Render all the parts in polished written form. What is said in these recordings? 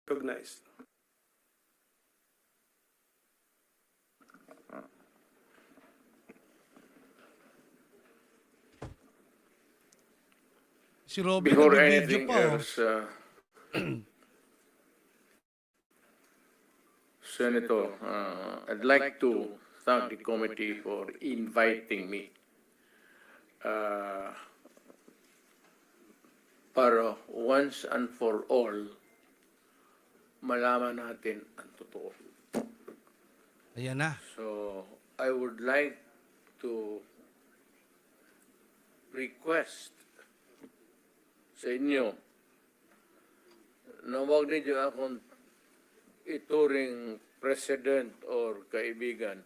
Recognized. Si Robby Before nag-video anything pa, oh. else, Senator, I'd like to thank the committee for inviting me. Para once and for all, malaman natin ang totoo. Ayan na. So, I would like to request sa inyo na huwag ninyo akong ituring president or kaibigan.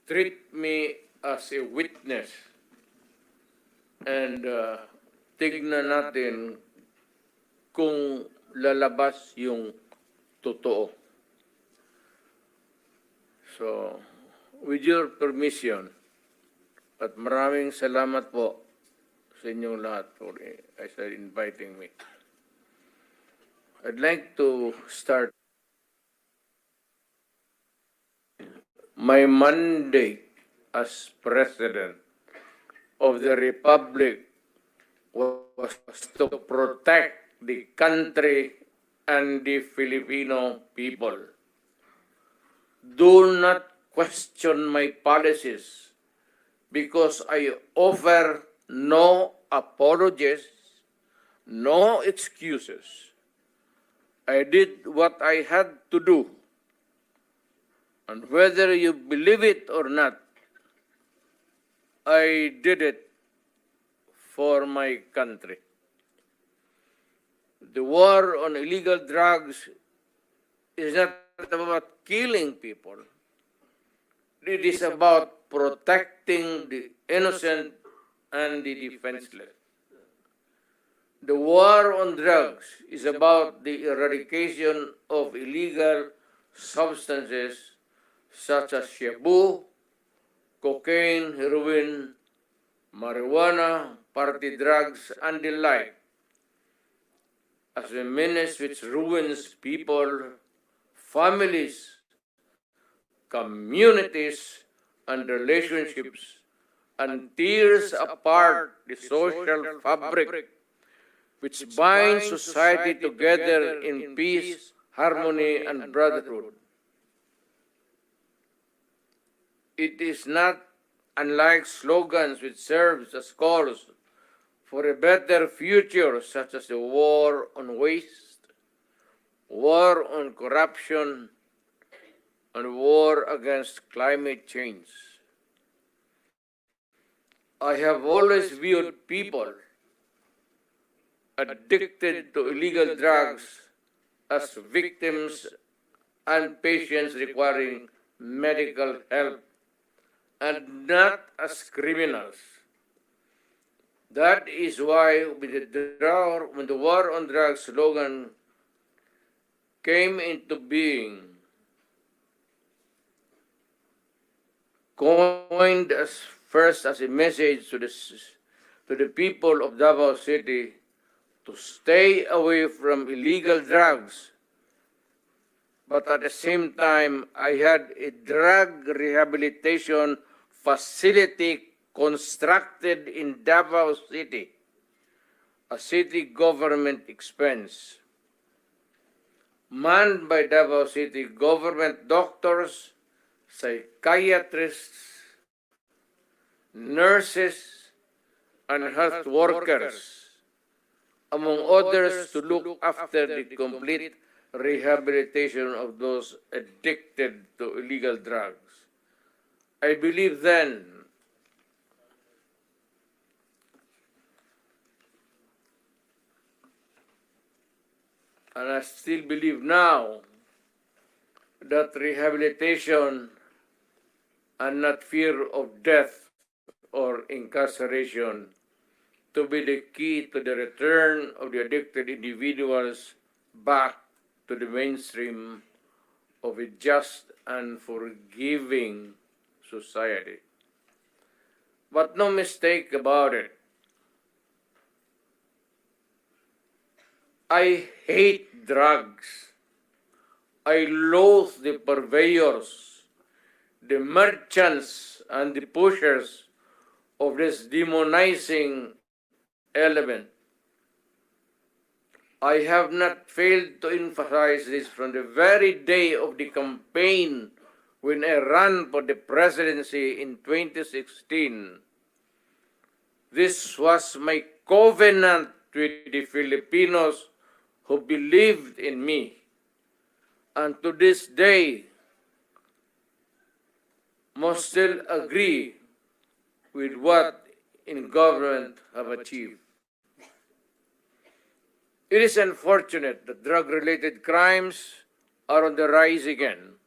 Treat me as a witness and tignan natin kung lalabas yung totoo. So, with your permission, at maraming salamat po sa inyong lahat for inviting me. I'd like to start my mandate as President of the Republic was to protect the country and the Filipino people. Do not question my policies because I offer no apologies, no excuses. I did what I had to do. And whether you believe it or not, I did it for my country. The war on illegal drugs is not about killing people. It is about protecting the innocent and the defenseless. The war on drugs is about the eradication of illegal substances such as shabu, cocaine, heroin, marijuana, party drugs, and the like, as a menace which ruins people, families, communities, and relationships, and tears apart the social fabric which binds society together in peace, harmony, and brotherhood. It is not unlike slogans which serves as calls for a better future, such as the war on waste, war on corruption, and war against climate change. I have always viewed people addicted to illegal drugs as victims and patients requiring medical help and not as criminals. That is why when the war on drugs slogan came into being, coined first as a message to the people of Davao City to stay away from illegal drugs. But at the same time, I had a drug rehabilitation facility constructed in Davao City, a city government expense, manned by Davao City government doctors, psychiatrists, nurses, and health workers, among others, to look after the complete rehabilitation of those addicted to illegal drugs. I believe then and I still believe now that rehabilitation and not fear of death or incarceration to be the key to the return of the addicted individuals back to the mainstream of a just and forgiving society. But no mistake about it, I hate drugs. I loathe the purveyors, the merchants, and the pushers of this demonizing element. I have not failed to emphasize this from the very day of the campaign when I ran for the presidency in 2016. This was my covenant with the Filipinos who believed in me. And to this day, must still agree with what in government have achieved. It is unfortunate that drug-related crimes are on the rise again.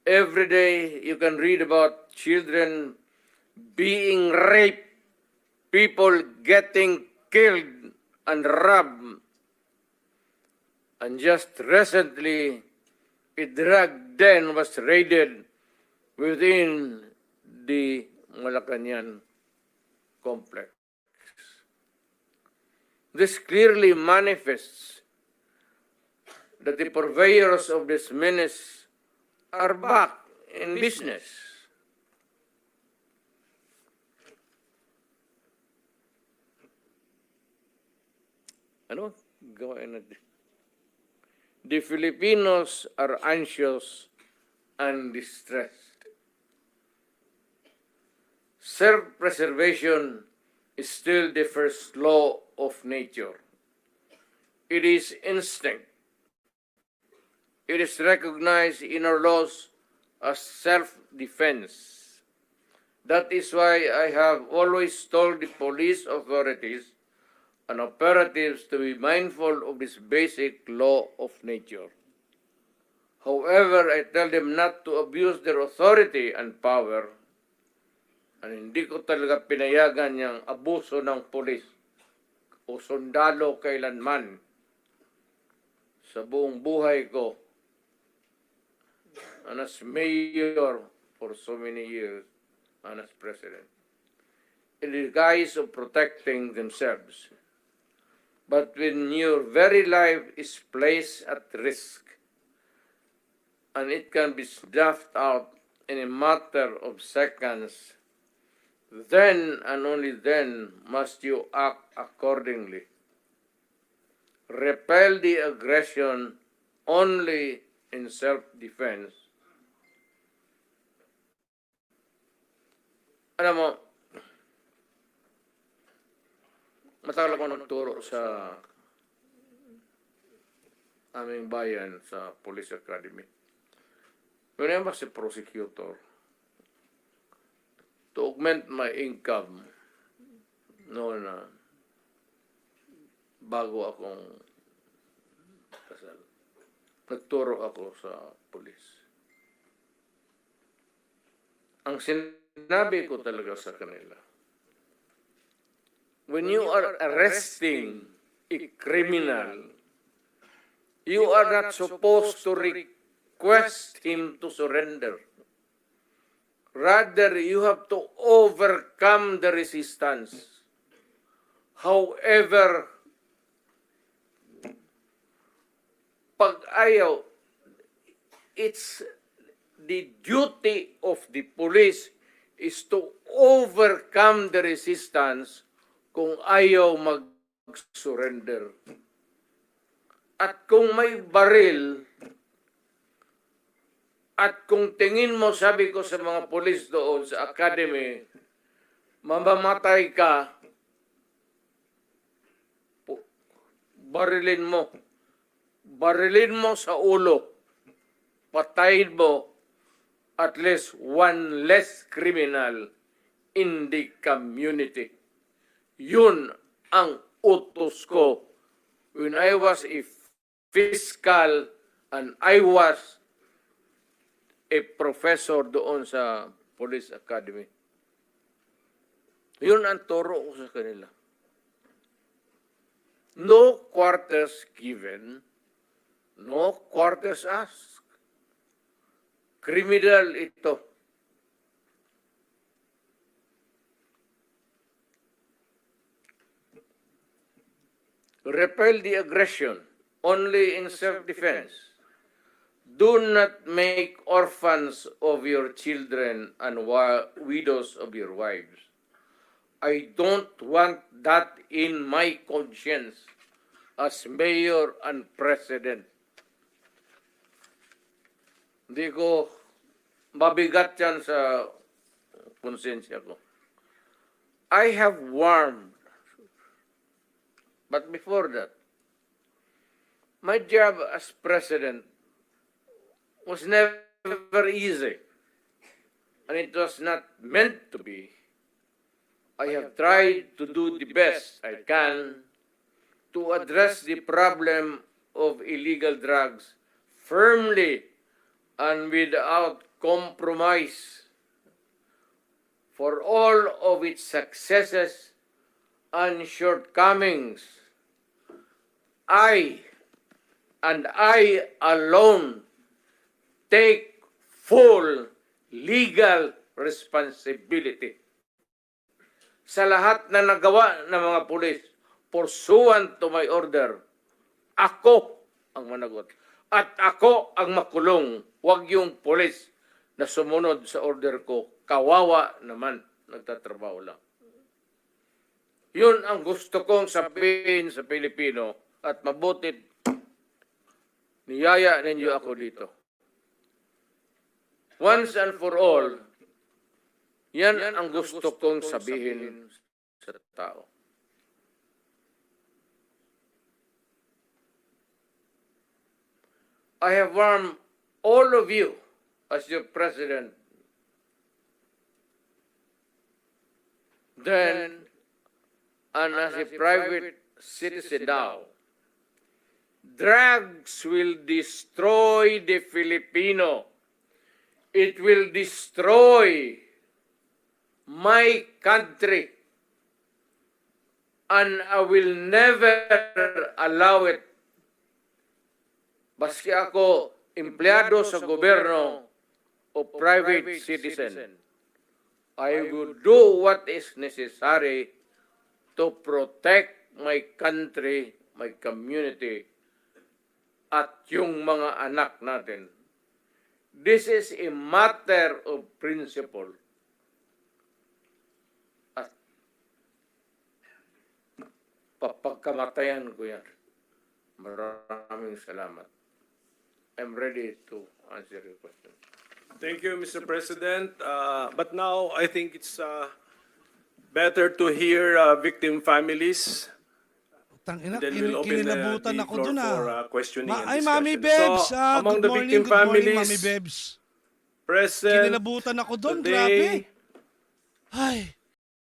Every day you can read about children being raped, people getting killed and robbed. And just recently, a drug den was raided within the Malacanang complex. This clearly manifests that the purveyors of this menace are back in business. Ano? Gawain natin. The Filipinos are anxious and distressed. Self-preservation is still the first law of nature. It is instinct. It is recognized in our laws as self-defense. That is why I have always told the police authorities and operatives to be mindful of this basic law of nature. However, I tell them not to abuse their authority and power, and hindi ko talaga pinayagan yung abuso ng pulis o sundalo kailanman sa buong buhay ko and as mayor for so many years and as president, in the guise of protecting themselves. But when your very life is placed at risk, and it can be snuffed out in a matter of seconds, then and only then must you act accordingly. Repel the aggression only in self-defense. Alam mo, matagal ako nagturo sa aming bayan sa Police Academy. When I was a prosecutor, to augment my income, noon na bago akong kasal, nagturo ako sa pulis. Ang sinabi ko talaga sa kanila, when you are arresting a criminal, you are not supposed to request him to surrender. Rather, you have to overcome the resistance. However, pag ayaw, it's the duty of the police is to overcome the resistance kung ayaw mag-surrender. At kung may baril, at kung tingin mo, sabi ko sa mga pulis doon sa academy, mamamatay ka, barilin mo. Barilin mo sa ulo. Patayin mo at least one less criminal in the community. Yun ang utos ko when I was a fiscal and I was a professor doon sa Police Academy. Yun ang turo ko sa kanila. No quarters given, no quarters asked. Criminal ito. Repel the aggression only in self-defense. Do not make orphans of your children and widows of your wives. I don't want that in my conscience as mayor and president. Hindi ko mabigat yan sa konsensya ko. I have warned, but before that, my job as president was never easy, and it was not meant to be. I have tried to do the best I can to address the problem of illegal drugs firmly and without compromise. For all of its successes and shortcomings, I alone take full legal responsibility sa lahat na nagawa ng mga pulis pursuant to my order. Ako ang managot. At ako ang makulong. Huwag yung pulis na sumunod sa order ko. Kawawa naman, nagtatrabaho lang. Yun ang gusto kong sabihin sa Pilipino at mabutit niyaya ninyo ako dito. Once and for all, yan ang gusto kong sabihin sa tao. I have warned all of you as your president. Then, and as a private citizen now, drugs will destroy the Filipino. It will destroy my country. And I will never allow it. Baski ako empleyado sa gobyerno o private citizen, I will do what is necessary to protect my country, my community, at yung mga anak natin. This is a matter of principle. At papagkamatayan ko yan. Maraming salamat. I'm ready to answer your question. Thank you, Mr. President. But now I think it's better to hear victim families. Tangina, Then we'll open kinilabutan the ako floor dun for questioning and Ay, discussion. Mami Bebs. So, among Good the morning, victim good morning, families Mami Bebs. present Kinilabutan ako dun, today, grabe. Ay,